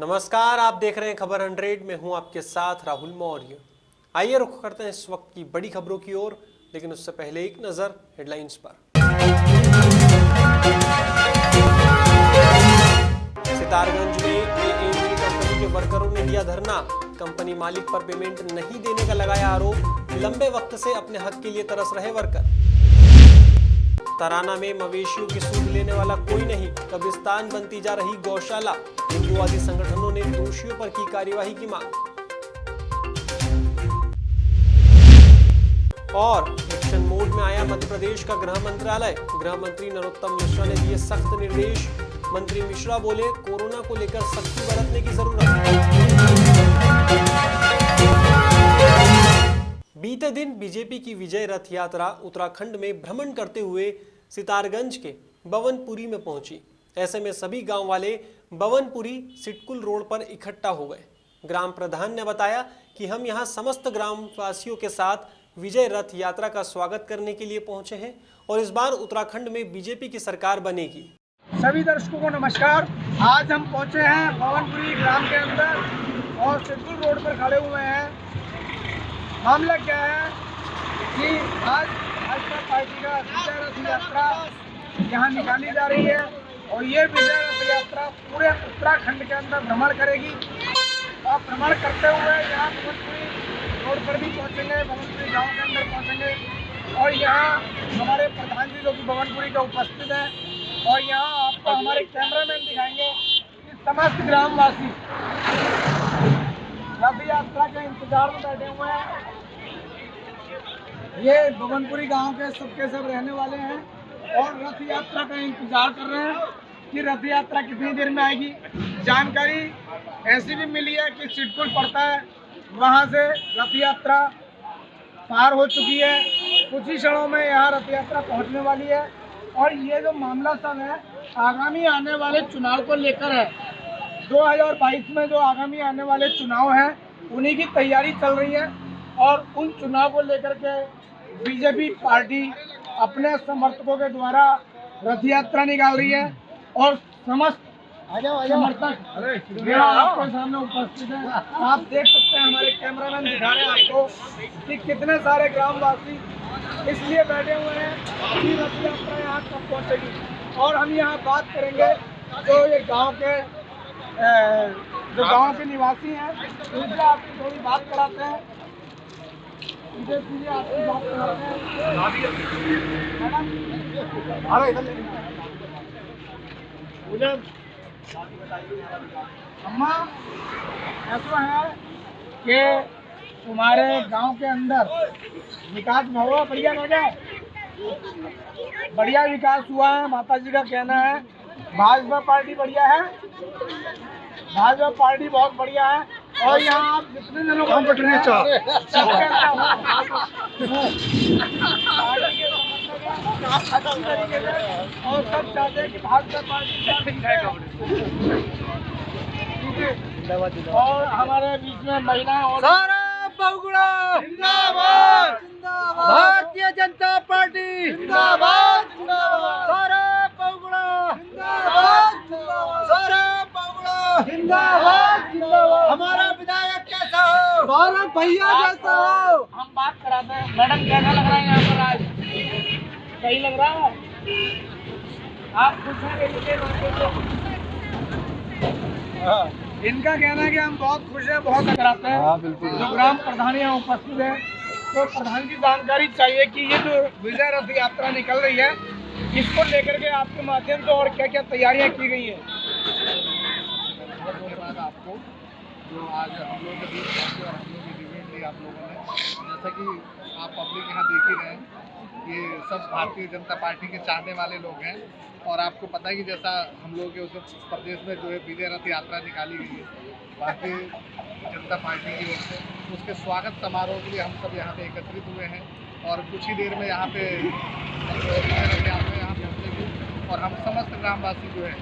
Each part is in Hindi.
नमस्कार, आप देख रहे हैं खबर 100। में हूं आपके साथ राहुल मौर्य। आइए रुख करते हैं इस वक्त की बड़ी खबरों की ओर, लेकिन उससे पहले एक नजर हेडलाइंस पर। सितारगंज में एएनजी कंपनी के वर्करों ने दिया धरना। कंपनी मालिक पर पेमेंट नहीं देने का लगाया आरोप। लंबे वक्त से अपने हक के लिए तरस रहे वर्कर। तराना में मवेशियों की सूद लेने वाला कोई नहीं, कब्रिस्तान बनती जा रही गौशाला। हिंदूवादी संगठनों ने दोषियों पर की कार्यवाही की मांग। और एक्शन मोड में आया मध्य प्रदेश का गृह मंत्रालय। गृह मंत्री नरोत्तम मिश्रा ने दिए सख्त निर्देश। मंत्री मिश्रा बोले, कोरोना को लेकर सख्ती बरतने की जरूरत। बीते दिन बीजेपी की विजय रथ यात्रा उत्तराखंड में भ्रमण करते हुए सितारगंज के बवनपुरी में पहुंची। ऐसे में सभी गांव वाले बवनपुरी सिटकुल रोड पर इकट्ठा हो गए। ग्राम प्रधान ने बताया कि हम यहां समस्त ग्रामवासियों के साथ विजय रथ यात्रा का स्वागत करने के लिए पहुंचे हैं और इस बार उत्तराखंड में बीजेपी की सरकार बनेगी। सभी दर्शकों को नमस्कार। आज हम पहुंचे हैं बवनपुरी ग्राम के अंदर और सिटकुल रोड पर खड़े हुए हैं। मामला क्या है कि आज भाजपा पार्टी का विजय रथ यात्रा यहाँ निकाली जा रही है और ये विजय रथ यात्रा पूरे उत्तराखंड के अंदर भ्रमण करेगी और भ्रमण करते हुए यहाँ बवनपुरी रोड पर भी पहुँचेंगे, बवनपुरी गाँव के अंदर पहुँचेंगे और यहाँ हमारे प्रधान जी जो कि बवनपुरी के उपस्थित हैं और यहाँ आपको हमारे कैमरामैन दिखाएंगे कि समस्त ग्रामवासी रथ यात्रा के इंतजार में बैठे हुए हैं। ये बवनपुरी गांव के सबके सब रहने वाले हैं और रथ यात्रा का इंतजार कर रहे हैं कि रथ यात्रा कितनी देर में आएगी। जानकारी ऐसी भी मिली है कि सिटकुल पड़ता है, वहां से रथ यात्रा पार हो चुकी है। कुछ ही क्षणों में यहाँ रथ यात्रा पहुंचने वाली है और ये जो मामला सब है आगामी आने वाले चुनाव को लेकर है। 2022 में जो आगामी आने वाले चुनाव हैं उन्हीं की तैयारी चल रही है और उन चुनाव को लेकर के बीजेपी पार्टी अपने समर्थकों के द्वारा रथ यात्रा निकाल रही है और समस्त समर्थक आपके सामने उपस्थित हैं। आप देख सकते हैं, हमारे कैमरामैन दिखा रहे हैं आपको कि कितने सारे ग्रामवासी इसलिए बैठे हुए हैं कि रथ यात्रा यहाँ तक पहुँचेगी। और हम यहाँ बात करेंगे जो ये गांव के निवासी हैं उनसे आपकी थोड़ी बात कराते हैं। आपकी बात कराते हैं। अम्मा, ऐसा है कि तुम्हारे गांव के अंदर विकास हुआ, बढ़िया विकास हुआ है। माता जी का कहना है भाजपा पार्टी बढ़िया है, भाजपा पार्टी बहुत बढ़िया है और यहाँ आप जितने जनों को बटने और सब चाहते हैं कि भाजपा पार्टी और हमारे बीच में महिलाएं और जिंदाबाद, भारतीय जनता पार्टी जिंदाबाद, हमारा विधायक कैसा हो, गौरव भैया जैसा हो। हम बात कराते हैं। मैडम कैसा लग रहा है यहाँ पर आज? सही लग रहा है? आप खुश हैं? इनका कहना है कि हम बहुत खुश हैं, बहुत कराते हैं। जो ग्राम प्रधान यहाँ उपस्थित है तो प्रधान की जानकारी चाहिए कि ये जो विजय रथ यात्रा निकल रही है इसको लेकर के आपके माध्यम से और क्या क्या तैयारियां की गई है। धन्यवाद आपको जो आज हम लोग के बीच पहुँचे और हम लोग की डिबेट ली आप लोगों ने। जैसा कि आप पब्लिक यहाँ देख ही रहे हैं, ये सब भारतीय जनता पार्टी के चाहने वाले लोग हैं और आपको पता है कि जैसा हम लोग के उत्तर प्रदेश में जो है विजय रथ यात्रा निकाली गई है भारतीय जनता पार्टी की ओर से, उसके स्वागत समारोह के लिए हम सब यहाँ पे एकत्रित हुए हैं और कुछ ही देर में यहाँ पे विजय रथ यात्रा यहाँ पहुँचेगी और हम समस्त ग्रामवासी जो है,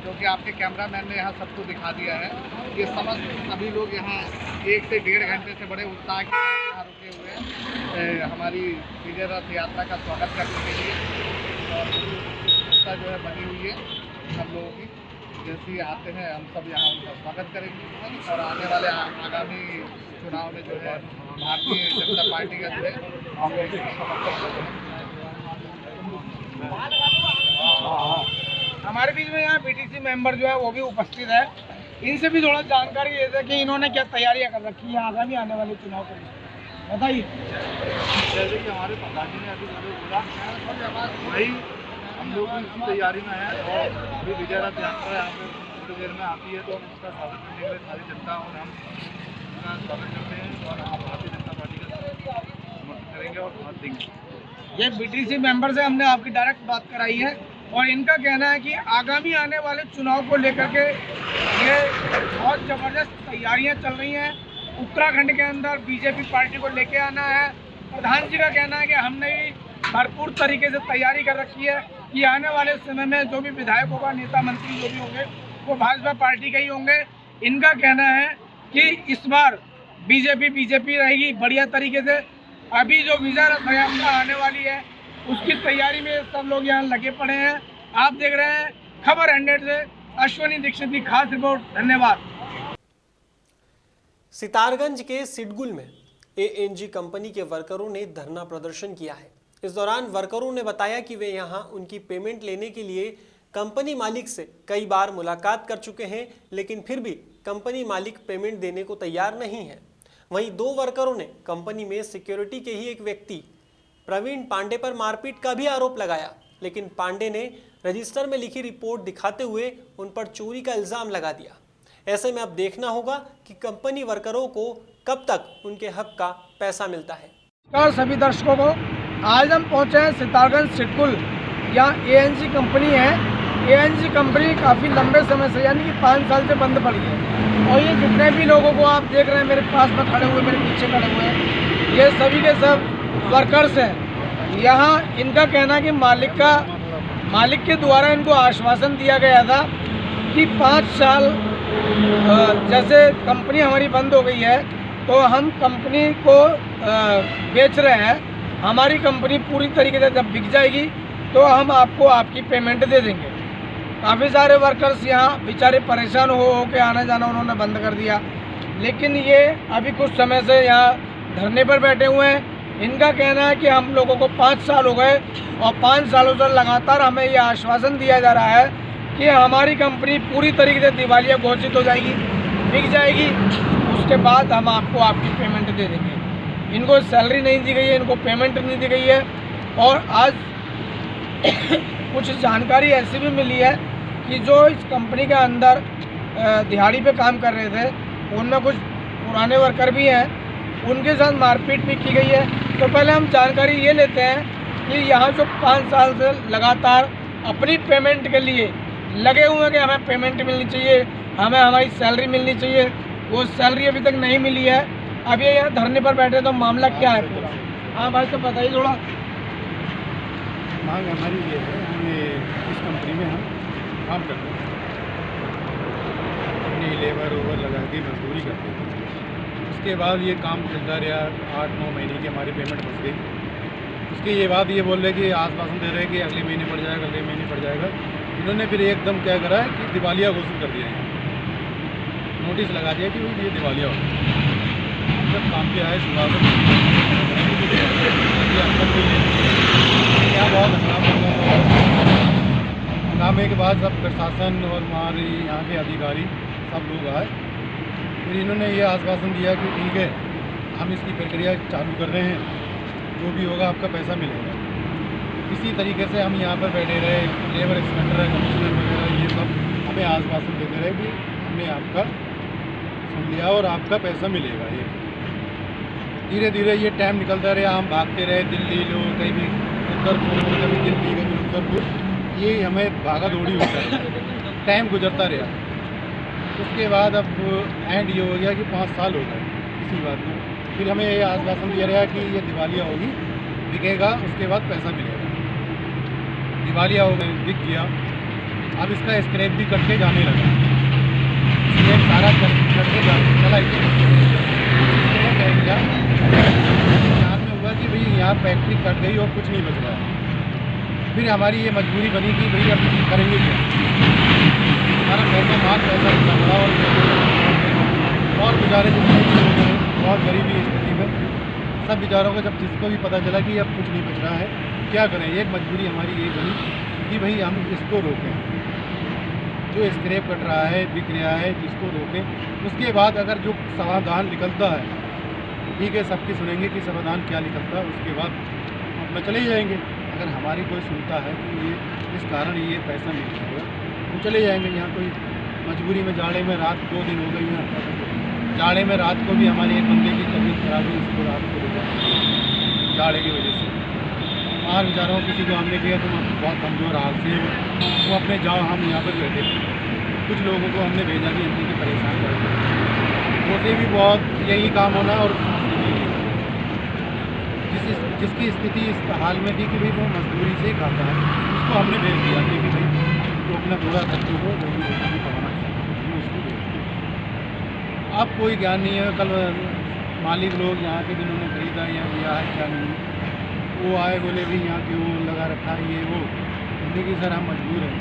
क्योंकि आपके कैमरामैन ने यहाँ सबको दिखा दिया है, ये समस्त सभी लोग यहाँ 1 से 1.5 घंटे से बड़े उत्साह के साथ यहाँ रुके हुए हैं हमारी विजय रथ यात्रा का स्वागत करने के लिए और जो है बनी हुई है हम लोगों की। जैसे ही आते हैं हम सब यहाँ उनका स्वागत करेंगे और आने वाले आगामी चुनाव में जो है भारतीय जनता पार्टी का जो है हम लोग समर्थन करेंगे। हमारे बीच में यहाँ बीटीसी मेंबर जो है वो भी उपस्थित है, इनसे भी थोड़ा जानकारी देते हैं कि इन्होंने क्या तैयारियां कर रखी है आगामी आने वाले चुनाव के लिए, बताइए। जैसे कि हमारे प्रधान जी ने अभी बोला वही हम लोग भी इसी तैयारी में हैं और अभी विजय रथ यात्रा यहाँ पे थोड़ी देर में आती है तो हम उसका स्वागत करने के लिए सारी जनता और हम उसका स्वागत करते हैं और हम भारतीय जनता पार्टी का समर्थन करेंगे और साथ देंगे। ये बीटीसी मेंबर से हमने आपकी डायरेक्ट बात कराई है और इनका कहना है कि आगामी आने वाले चुनाव को लेकर के ये बहुत ज़बरदस्त तैयारियां चल रही हैं। उत्तराखंड के अंदर बीजेपी पार्टी को लेके आना है। प्रधान जी का कहना है कि हमने भी भरपूर तरीके से तैयारी कर रखी है कि आने वाले समय में जो भी विधायक होगा, नेता मंत्री जो भी होंगे वो भाजपा पार्टी के ही होंगे। इनका कहना है कि इस बार बीजेपी रहेगी बढ़िया तरीके से। अभी जो विजय रथ यात्रा आने वाली है उसकी तैयारी में सब लोग यहाँ लगे पड़े हैं। आप देख रहे हैं खबर 100 से अश्विनी दीक्षित की खास रिपोर्ट। धन्यवाद। सितारगंज के सिडगुल में एएनजी कंपनी के वर्करों ने धरना प्रदर्शन किया है। इस दौरान वर्करों ने बताया कि वे यहां उनकी पेमेंट लेने के लिए कंपनी मालिक से कई बार मुलाकात कर चुके हैं, लेकिन फिर भी कंपनी मालिक पेमेंट देने को तैयार नहीं है। वहीं 2 वर्करों ने कंपनी में सिक्योरिटी के ही एक व्यक्ति प्रवीण पांडे पर मारपीट का भी आरोप लगाया, लेकिन पांडे ने रजिस्टर में लिखी रिपोर्ट दिखाते हुए उन पर चोरी का इल्जाम लगा दिया। ऐसे में अब देखना होगा कि कंपनी वर्करों को कब तक उनके हक का पैसा मिलता है। नमस्कार सभी दर्शकों को, आज हम पहुंचे हैं सितारगंज सिडकुल। यहाँ एएनजी कंपनी है। एएनजी कंपनी काफ़ी लंबे समय से यानी कि 5 साल से बंद पड़ी है और ये जितने भी लोगों को आप देख रहे हैं मेरे पास में खड़े हुए, मेरे पीछे खड़े हुए हैं, ये सभी के सब वर्कर्स हैं। यहाँ इनका कहना है कि मालिक के द्वारा इनको आश्वासन दिया गया था कि 5 साल जैसे कंपनी हमारी बंद हो गई है तो हम कंपनी को बेच रहे हैं। हमारी कंपनी पूरी तरीके से जब बिक जाएगी तो हम आपको आपकी पेमेंट दे देंगे। काफ़ी सारे वर्कर्स यहाँ बेचारे परेशान हो के आना जाना उन्होंने बंद कर दिया, लेकिन ये अभी कुछ समय से यहाँ धरने पर बैठे हुए हैं। इनका कहना है कि हम लोगों को 5 साल हो गए और 5 सालों से लगातार हमें ये आश्वासन दिया जा रहा है कि हमारी कंपनी पूरी तरीके से दिवालिया घोषित हो जाएगी, बिक जाएगी, उसके बाद हम आपको आपकी पेमेंट दे देंगे। इनको सैलरी नहीं दी गई है, इनको पेमेंट नहीं दी गई है। और आज कुछ जानकारी ऐसी भी मिली है कि जो इस कंपनी के अंदर दिहाड़ी पे काम कर रहे थे उनमें कुछ पुराने वर्कर भी हैं, उनके साथ मारपीट भी की गई है। तो पहले हम जानकारी ये लेते हैं कि यहाँ जो 5 साल से लगातार अपनी पेमेंट के लिए लगे हुए हैं कि हमें पेमेंट मिलनी चाहिए, हमें हमारी सैलरी मिलनी चाहिए, वो सैलरी अभी तक नहीं मिली है। अब ये यहाँ धरने पर बैठे तो मामला क्या है पूरा? हाँ भाई, तो बताइए थोड़ा। मांग हमारी ये है, हमें इस कंपनी में हम काम करते हैं, अपनी लेबर ओवर लगा के मजदूरी करते हैं। उसके बाद ये काम चलता रहा 8-9 महीने की, हमारी पेमेंट फंस गई। उसके ये बात ये बोल रहे कि आश्वासन दे रहे कि अगले महीने पड़ जाएगा, अगले महीने पड़ जाएगा। इन्होंने फिर एकदम क्या करा है कि दिवालिया घोषित कर दिया है, नोटिस लगा दिया कि ये दिवालिया हो। जब काम पे आए सुबह यहाँ बहुत हंगामे के बाद सब प्रशासन और हमारे यहाँ के अधिकारी सब लोग आए। फिर इन्होंने ये आश्वासन दिया कि ठीक है, हम इसकी प्रक्रिया चालू कर रहे हैं, जो भी होगा आपका पैसा मिलेगा। इसी तरीके से हम यहाँ पर बैठे रहे, लेबर इंस्पेक्टर कमिश्नर वगैरह ये सब हमें आश्वासन देते रहे कि हमने आपका सुन लिया और आपका पैसा मिलेगा। ये धीरे धीरे ये टाइम निकलता रहा, हम भागते रहे, दिल्ली लो, कहीं भी उत्तरपुर, कभी दिल्ली, कभी उत्तरपुर, ये हमें भागा दौड़ी होता है, टाइम गुजरता रहा। उसके बाद अब एंड ये हो गया कि 5 साल हो गए इसी बात में। फिर हमें ये आश्वासन दिया रहा कि ये दिवालिया होगी, बिकेगा, उसके बाद पैसा मिलेगा। दिवालिया हो गई, बिक गया। अब इसका स्क्रैप भी कट के जाने लगा, स्क्रैप सारा कट के चला गया। ध्यान में हुआ कि भाई यहाँ फैक्ट्री कट गई और कुछ नहीं बच रहा है। फिर हमारी ये मजबूरी बनी कि भाई अब करेंगे क्या। हमारा पैसा माल पैसा इतना बड़ा और बेचारे जितने भी लोग हैं बहुत गरीबी स्थिति में, सब बेचारों को जब जिसको भी पता चला कि अब कुछ नहीं बच रहा है, क्या करें, एक मजबूरी हमारी ये बनी कि भाई हम इसको रोकें, जो स्क्रैप कट रहा है बिक रहा है जिसको रोकें। उसके बाद अगर जो समाधान निकलता है ठीक है, सबकी सुनेंगे कि समाधान क्या निकलता है, उसके बाद अपना चले जाएंगे। अगर हमारी कोई सुनता है कि ये इस कारण ये पैसा नहीं मिलेगा तो चले जाएंगे। यहाँ कोई मजबूरी में जाड़े में रात 2 दिन हो गई हैं, जाड़े में रात को भी हमारे एक बंदे की तबीयत खराब हुई, उसको रात को ले गए जाड़े की वजह से। बाहर बेचारों किसी को हमने किया तो बहुत कमज़ोर हाल से वो अपने जाओ, हम यहाँ पर बैठे थे। कुछ लोगों को हमने भेजा कि हमने परेशान कर दिया, उसे भी बहुत यही काम होना और जिसकी स्थिति इस हाल में थी कि भाई वो मजदूरी से खाता है, उसको हमने भेज दिया कि भाई तो अपना पूरा खर्चे को जो भी कमाना चाहिए उसको भेज दिया। अब कोई ज्ञान नहीं है, कल मालिक लोग यहाँ के जिन्होंने खरीदा या लिया है क्या नहीं, वो आए बोले भी यहाँ के वो लगा रखा है ये वो, देखिए सर हम मजबूर हैं,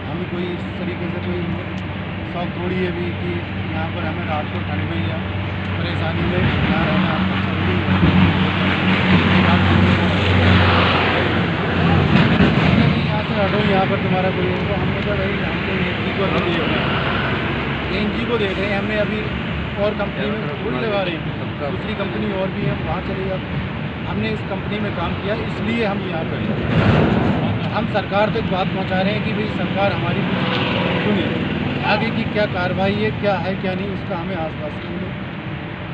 हमें कोई इस तरीके से कोई शौक थोड़ी है भी कि यहाँ पर हमें रात को ठंड में या परेशानी में यहाँ रहना जरूरी है। यहाँ से हटो, यहाँ पर तुम्हारा कोई है तो हमने कहा भाई हमको एनजी को अभी देख रहे हैं, एनजी को देख रहे हैं, हमने अभी और कंपनी में थोड़ी लगा रहे हैं, दूसरी कंपनी और भी है वहाँ चले जाते। हमने इस कंपनी में काम किया इसलिए हम यहाँ पर हैं। हम सरकार तक बात पहुँचा रहे हैं कि भाई सरकार हमारी सुने, आगे की क्या कार्रवाई है क्या है क्या नहीं उसका हमें आसपास करें,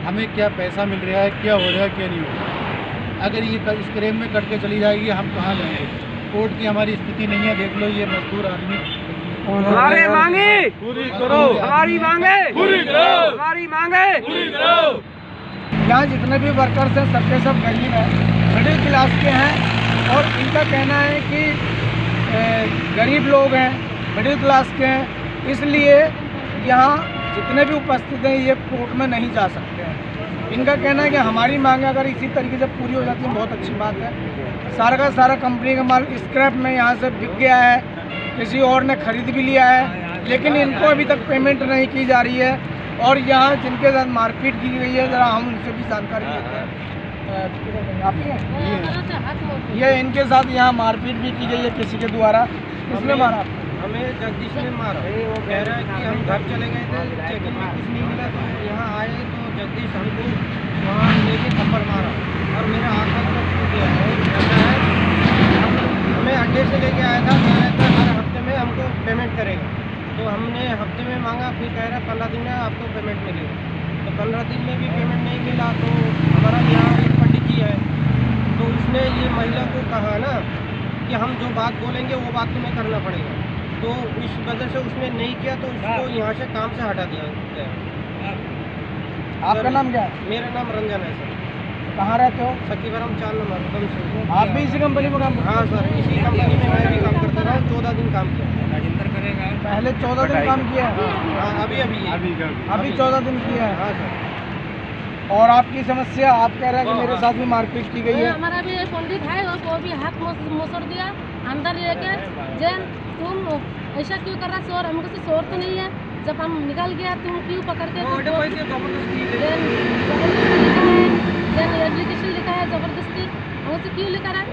हमें क्या पैसा मिल रहा है क्या हो रहा है क्या नहीं हो रहा है। अगर ये स्क्रैप में कट के चली जाएगी हम कहाँ जाएंगे, कोर्ट की हमारी स्थिति नहीं है, देख लो ये मजदूर आदमी हमारे मांगे पूरी करो, हमारी मांगे पूरी करो, हमारी मांगे पूरी करो। यहाँ जितने भी वर्कर्स हैं सबके सब गरीब हैं, मिडिल क्लास के हैं और इनका कहना है कि गरीब लोग हैं, मिडिल क्लास के हैं, इसलिए यहाँ जितने भी उपस्थित हैं ये कोर्ट में नहीं जा सकते हैं। इनका कहना है कि हमारी मांग अगर इसी तरीके से पूरी हो जाती है बहुत अच्छी बात है। सारा का सारा कंपनी का माल स्क्रैप में यहाँ से बिक गया है, किसी और ने खरीद भी लिया है, लेकिन इनको अभी तक पेमेंट नहीं की जा रही है और यहाँ जिनके साथ मारपीट की गई है ज़रा हम उनसे भी जानकारी लेते हैं। आप ही हैं? ये इनके साथ यहाँ मारपीट भी की गई है किसी के द्वारा, किसने मारा? हमें जगदीश ने मारा। वो कह रहा है कि हम घर चले गए थे, चेकिंग में कुछ नहीं मिला, तो यहाँ आए तो जगदीश हमको वहाँ लेके थप्पड़ मारा और मेरे हाथ में छूट गया। और कहता है हमें अड्डे से लेके आया था, कह रहा था हर हफ्ते में हमको पेमेंट करेगा, तो हमने हफ्ते में मांगा, फिर कह रहा 15 दिन में आपको पेमेंट मिलेगा। तो 15 दिन में भी पेमेंट नहीं मिला। तो हमारा यहाँ एक पंडित जी है, तो उसने ये महिला को कहा ना कि हम जो बात बोलेंगे वो बात तुम्हें करना पड़ेगा, तो इस वजह से उसने नहीं किया तो उसको यहाँ से काम से हटा दिया गया। आपका नाम क्या है? मेरा नाम रंजन है सर। कहाँ रहते हो? सखीवरम 4 नंबर उधम से। आप भी इसी कंपनी में काम करते हो? हाँ सर, इसी कंपनी में मैं भी काम करता रहा, 14 दिन काम किया। पहले 14 दिन काम किया है? हाँ अभी 14 दिन किया है। हाँ सर। और आपकी समस्या, आप कह रहे हैं कि मेरे साथ भी मारपीट की गई है। हमारा भी एक पंडित है, वो भी हाथ मोसर दिया अंदर लेके, जैन तुम ऐसा क्यों कर रहा, शोर हमको से शोर तो नहीं है, जब हम निकल गया तुम क्यों पकड़ते हो? एप्लीकेशन लिखा है जबरदस्ती, हमसे क्यों लिखा है?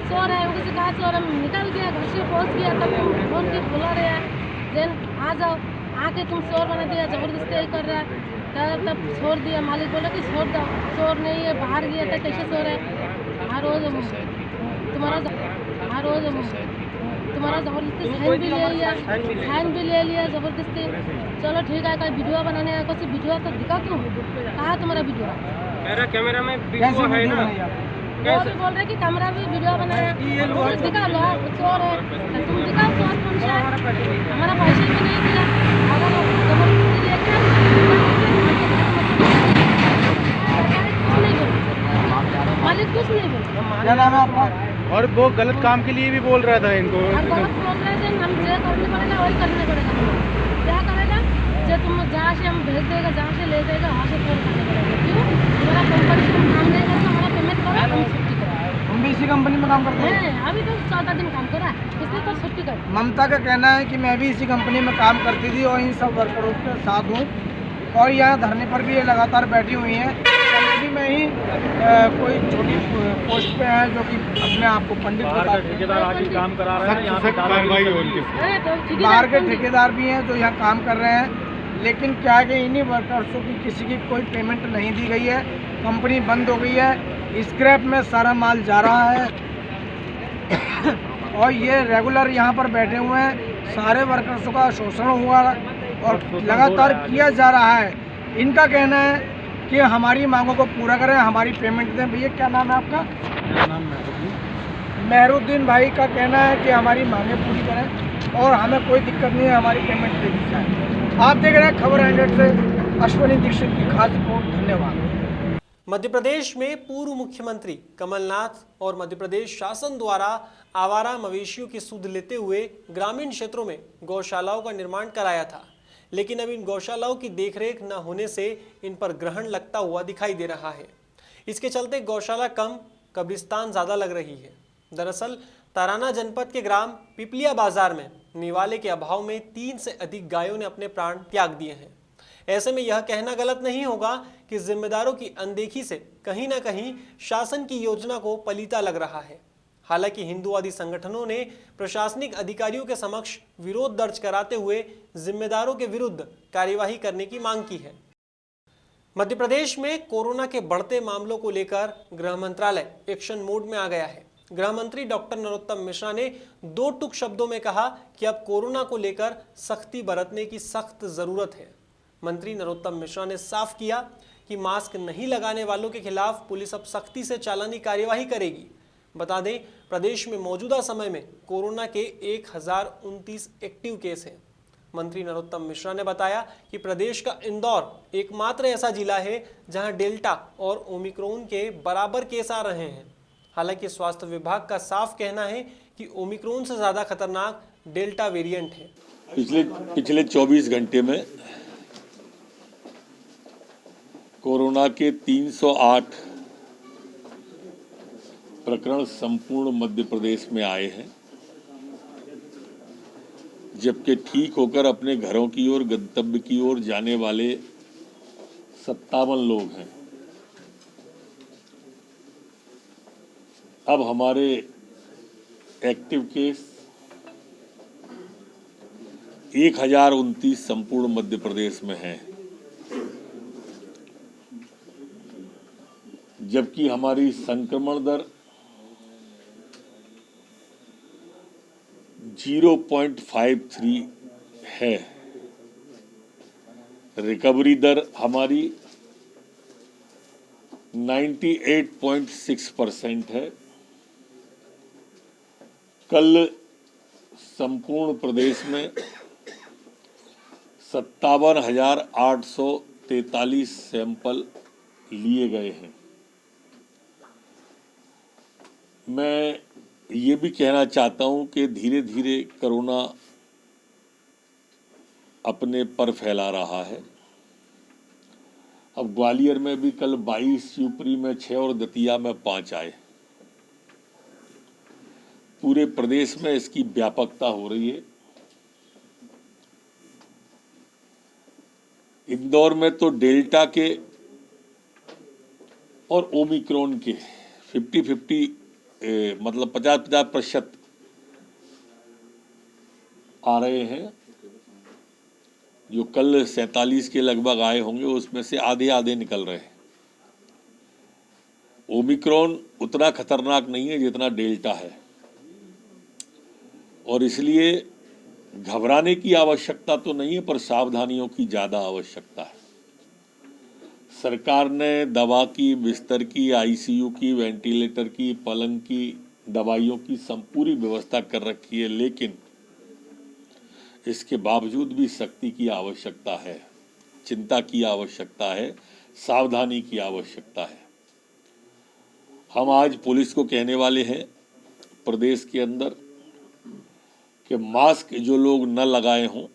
शोर है, हमको से कहा शोर, हम निकल गया घर से पहुँच गया, तब फोन की बुला रहे हैं जैन आ जाओ, आके तुम शोर बना दिया, जबरदस्ती यही कर रहा है। तब छोड़ दिया, मालिक बोला कि छोड़ दो, शोर नहीं है, बाहर गया था कैसे शोर है, हर रोज तुम्हारा जबरदस्ती साइन भी ले लिया जबरदस्ती। चलो ठीक है, कहीं वीडियो बनाने आया, कुछ वीडियो तो दिखा तुम, कहा तुम्हारा वीडियो? कैमरा में वीडियो है ना, वो भी बोल रहे कि कैमरा भी वीडियो बनाया, दिखा लो चोर है, तुम दिखाओ चोर कौन सा है, हमारा पैसे भी नहीं दिया, अगर जबरदस्ती लेके मालिक कुछ नहीं बोल। क्या नाम है आपका? और वो गलत काम के लिए भी बोल रहा था इनको, और गलत बोल रहे थे, हम जो करने पड़ेगा वही करने पड़ेगा, क्या करेगा, जो तुम जहाँ से हम भेज देगा, जहाँ से ले जाएगा वहाँ से फोन करने पड़ेगा। क्यों? हमारा कंपनी से काम देगा तो हमारा पेमेंट करो, हम छुट्टी करो। हम भी इसी कंपनी में काम करते हैं। अभी तो 14 दिन काम करा, इसलिए थे तो छुट्टी कर दी। ममता का कहना है कि मैं भी इसी कंपनी में काम करती थी और इन सब वर्करों के साथ हूँ और यहाँ धरने पर भी ये लगातार बैठी हुई हैं। कमेटी में ही कोई छोटी पोस्ट पे है जो कि अपने आप को पंडित बताते हैं। ठेकेदार आके काम करा रहे हैं, यहाँ पे कार्रवाई हो रही है। बाहर के ठेकेदार भी हैं जो यहाँ काम कर रहे हैं, लेकिन क्या है कि इन्हीं वर्कर्सों की किसी की कोई पेमेंट नहीं दी गई है। कंपनी बंद हो गई है, स्क्रैप में सारा माल जा रहा है और ये रेगुलर यहाँ पर बैठे हुए हैं। सारे वर्कर्सों का शोषण हुआ और लगातार किया जा रहा है। इनका कहना है कि हमारी मांगों को पूरा करें, हमारी पेमेंट दें। भैया क्या नाम है आपका? मेरा नाम मेहरुद्दीन भाई का कहना है कि हमारी मांगें पूरी करें और हमें कोई दिक्कत नहीं है, हमारी पेमेंट दे दी जाए। आप देख रहे हैं खबर 100 से अश्विनी दीक्षित की खास रिपोर्ट। धन्यवाद। मध्य प्रदेश में पूर्व मुख्यमंत्री कमलनाथ और मध्य प्रदेश शासन द्वारा आवारा मवेशियों की सुध लेते हुए ग्रामीण क्षेत्रों में गौशालाओं का निर्माण कराया था, लेकिन अब इन गौशालाओं की देखरेख न होने से इन पर ग्रहण लगता हुआ दिखाई दे रहा है। इसके चलते गौशाला कम, कब्रिस्तान ज्यादा लग रही है। दरअसल ताराना जनपद के ग्राम पिपलिया बाजार में निवाले के अभाव में 3 से अधिक गायों ने अपने प्राण त्याग दिए हैं। ऐसे में यह कहना गलत नहीं होगा कि जिम्मेदारों की अनदेखी से कहीं ना कहीं शासन की योजना को पलीता लग रहा है। हालांकि हिंदूवादी संगठनों ने प्रशासनिक अधिकारियों के समक्ष विरोध दर्ज कराते हुए जिम्मेदारों के विरुद्ध कार्यवाही करने की मांग की है। मध्य प्रदेश में कोरोना के बढ़ते मामलों को लेकर गृह मंत्रालय एक्शन मोड में आ गया है। गृह मंत्री डॉक्टर नरोत्तम मिश्रा ने 2 टूक शब्दों में कहा कि अब कोरोना को लेकर सख्ती बरतने की सख्त जरूरत है। मंत्री नरोत्तम मिश्रा ने साफ किया कि मास्क नहीं लगाने वालों के खिलाफ पुलिस अब सख्ती से चालानी कार्यवाही करेगी। बता दें, प्रदेश में मौजूदा समय में कोरोना के 1029 एक्टिव केस हैं। मंत्री नरोत्तम मिश्रा ने बताया कि प्रदेश का इंदौर एकमात्र ऐसा जिला है जहां डेल्टा और ओमिक्रॉन के बराबर केस आ रहे हैं। हालांकि स्वास्थ्य विभाग का साफ कहना है कि ओमिक्रॉन से ज्यादा खतरनाक डेल्टा वेरिएंट है। पिछले 24 घंटे में कोरोना के 308 प्रकरण संपूर्ण मध्य प्रदेश में आए हैं, जबकि ठीक होकर अपने घरों की ओर, गंतव्य की ओर जाने वाले 57 लोग हैं। अब हमारे एक्टिव केस 1029 संपूर्ण मध्य प्रदेश में हैं, जबकि हमारी संक्रमण दर 0.53 है। रिकवरी दर हमारी 98.6% है। कल संपूर्ण प्रदेश में 57,843 सैंपल लिए गए हैं। मैं ये भी कहना चाहता हूं कि धीरे धीरे कोरोना अपने पर फैला रहा है। अब ग्वालियर में भी कल 22, शिवपुरी में 6 और दतिया में 5 आए। पूरे प्रदेश में इसकी व्यापकता हो रही है। इंदौर में तो डेल्टा के और ओमिक्रॉन के 50-50 मतलब 50-50% आ रहे हैं। जो कल 47 के लगभग आए होंगे उसमें से आधे आधे निकल रहे हैं। ओमिक्रॉन उतना खतरनाक नहीं है जितना डेल्टा है, और इसलिए घबराने की आवश्यकता तो नहीं है, पर सावधानियों की ज़्यादा आवश्यकता है। सरकार ने दवा की, बिस्तर की, आईसीयू की, वेंटिलेटर की, पलंग की, दवाइयों की पूरी व्यवस्था कर रखी है, लेकिन इसके बावजूद भी सख्ती की आवश्यकता है, चिंता की आवश्यकता है, सावधानी की आवश्यकता है। हम आज पुलिस को कहने वाले हैं प्रदेश के अंदर कि मास्क जो लोग न लगाए हों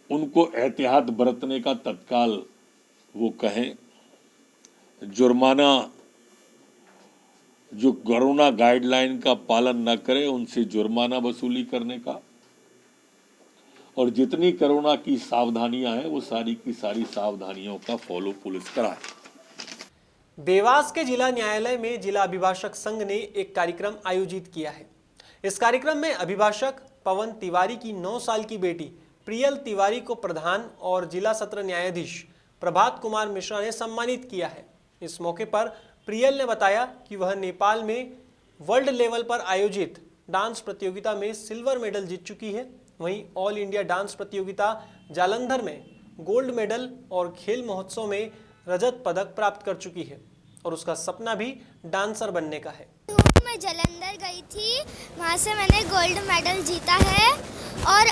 उनको एहतियात बरतने का तत्काल वो कहें। जुर्माना जो कोरोना गाइडलाइन का पालन न करे उनसे जुर्माना वसूली करने का, और जितनी कोरोना की सावधानियां हैं वो सारी की सारी सावधानियों का फॉलो पुलिस कराए। देवास के जिला न्यायालय में जिला अभिभाषक संघ ने एक कार्यक्रम आयोजित किया है। इस कार्यक्रम में अभिभाषक पवन तिवारी की 9 साल की बेटी प्रियल तिवारी को प्रधान और जिला सत्र न्यायाधीश प्रभात कुमार मिश्रा ने सम्मानित किया है। इस मौके पर प्रियल ने बताया कि वह नेपाल में वर्ल्ड लेवल पर आयोजित डांस प्रतियोगिता में सिल्वर मेडल जीत चुकी है। वहीं ऑल इंडिया डांस प्रतियोगिता जालंधर में गोल्ड मेडल और खेल महोत्सव में रजत पदक प्राप्त कर चुकी है और उसका सपना भी डांसर बनने का है। मैं जालंधर गई थी, वहाँ से मैंने गोल्ड मेडल जीता है और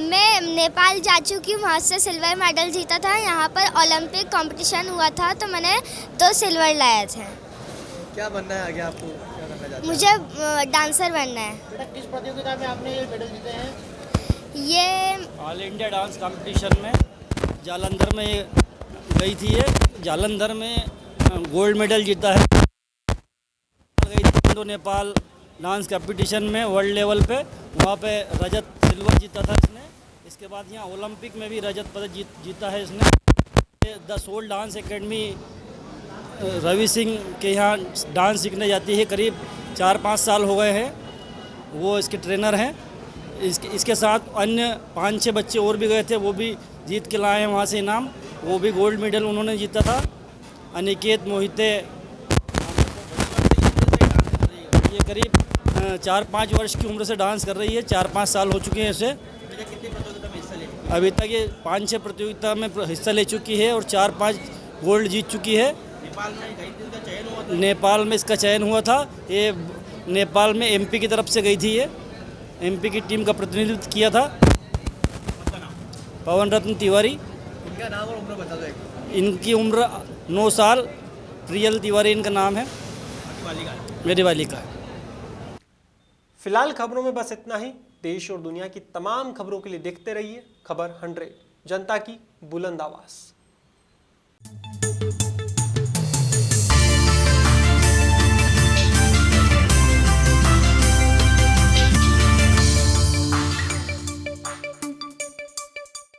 मैं नेपाल जा चुकी हूँ, वहाँ से सिल्वर मेडल जीता था। यहाँ पर ओलंपिक कंपटीशन हुआ था तो मैंने 2 सिल्वर लाए थे। क्या बनना है आगे आपको, क्या करना चाहते हैं? मुझे डांसर बनना है। बेटा किस प्रतियोगिता में आपने ये मेडल जीते हैं? ये ऑल इंडिया डांस कंपटीशन में जालंधर में गई थी। ये जालंधर में गोल्ड मेडल जीता है। गई थी तो नेपाल डांस कंपटीशन में वर्ल्ड लेवल पे, वहाँ पे रजत सिल्वर जीता था इसने। इसके बाद यहाँ ओलंपिक में भी रजत पदक जीता है इसने। The soul dance academy Ravi Singh के यहाँ डांस सीखने जाती है, करीब 4-5 साल हो गए हैं, वो इसके ट्रेनर हैं। इसके साथ अन्य 5-6 बच्चे और भी गए थे, वो भी जीत के लाए हैं वहाँ से इनाम, वो भी गोल्ड मेडल उन्होंने जीता था। अनिकेत मोहिते, ये करीब 4-5 वर्ष की उम्र से डांस कर रही है, 4-5 साल हो चुके हैं इसे। अभी तक ये 5-6 प्रतियोगिता में हिस्सा ले चुकी है और 4-5 गोल्ड जीत चुकी है। नेपाल में इसका चयन हुआ था। ये नेपाल में एमपी की तरफ से गई थी, ये एमपी की टीम का प्रतिनिधित्व किया था। पवन रत्न तिवारी। इनका नाम और उम्र बता दो। इनकी उम्र 9 साल। प्रियल तिवारी इनका नाम है, मेरी बालिका है। फिलहाल खबरों में बस इतना ही। देश और दुनिया की तमाम खबरों के लिए देखते रहिए खबर 100, जनता की बुलंद आवाज़।